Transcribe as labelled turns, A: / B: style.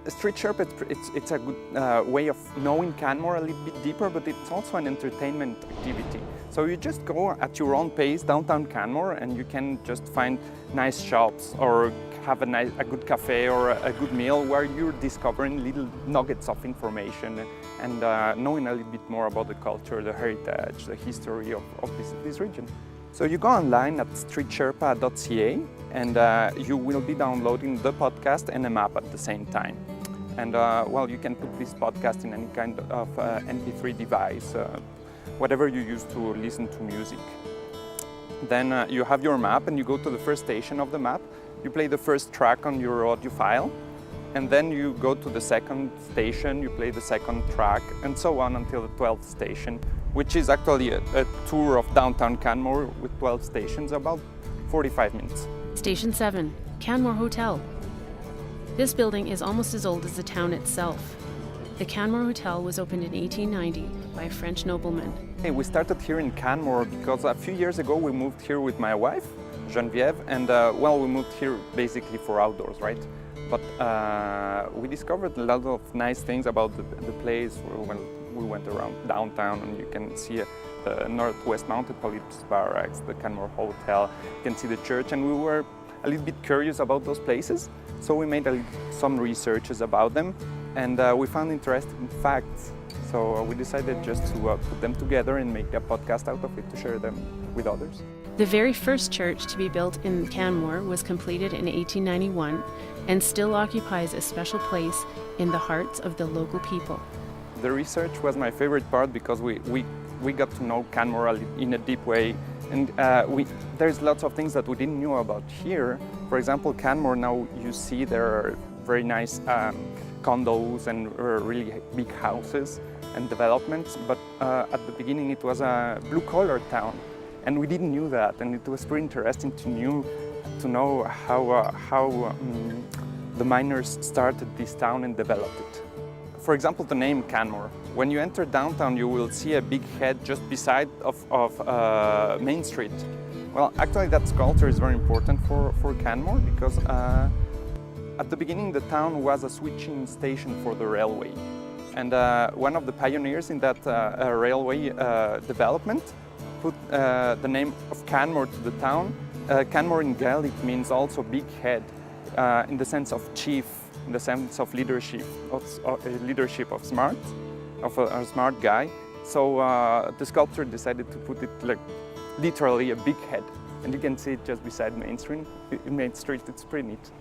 A: Street Sherpa, it's a good way of knowing Canmore a little bit deeper, but it's also an entertainment activity. So you just go at your own pace downtown Canmore and you can just find nice shops or have a good cafe or a good meal where you're discovering little nuggets of information and knowing a little bit more about the culture, the heritage, the history of this region. So you go online at streetsherpa.ca and you will be downloading the podcast and a map at the same time. And well, you can put this podcast in any kind of MP3 device, whatever you use to listen to music. Then you have your map and you go to the first station of the map. You play the first track on your audio file, and then you go to the second station, you play the second track, and so on until the 12th station, which is actually a tour of downtown Canmore with 12 stations, about 45 minutes.
B: Station 7, Canmore Hotel. This building is almost as old as the town itself. The Canmore Hotel was opened in 1890 by a French nobleman.
A: We started here in Canmore because a few years ago we moved here with my wife, Geneviève, and well, we moved here basically for outdoors, right? But we discovered a lot of nice things about the place when we went around downtown, and you can see the Northwest Mounted Police Barracks, the Canmore Hotel, you can see the church, and we were a little bit curious about those places, so we made some researches about them, and we found interesting facts. So we decided just to put them together and make a podcast out of it to share them with others.
B: The very first church to be built in Canmore was completed in 1891 and still occupies a special place in the hearts of the local people.
A: The research was my favorite part because we got to know Canmore in a deep way, and there's lots of things that we didn't know about here. For example, Canmore, now you see there are very nice condos and really big houses and developments, but at the beginning it was a blue-collar town, and we didn't know that, and it was pretty interesting to know how the miners started this town and developed it. For example, the name Canmore. When you enter downtown, you will see a big head just beside of Main Street. Well, actually that sculpture is very important for Canmore because at the beginning the town was a switching station for the railway. And one of the pioneers in that railway development put the name of Canmore to the town. Canmore in Gaelic means also big head, in the sense of chief, in the sense of leadership, of smart, of a smart guy. So the sculptor decided to put it like literally a big head, and you can see it just beside Main Street. It's pretty neat.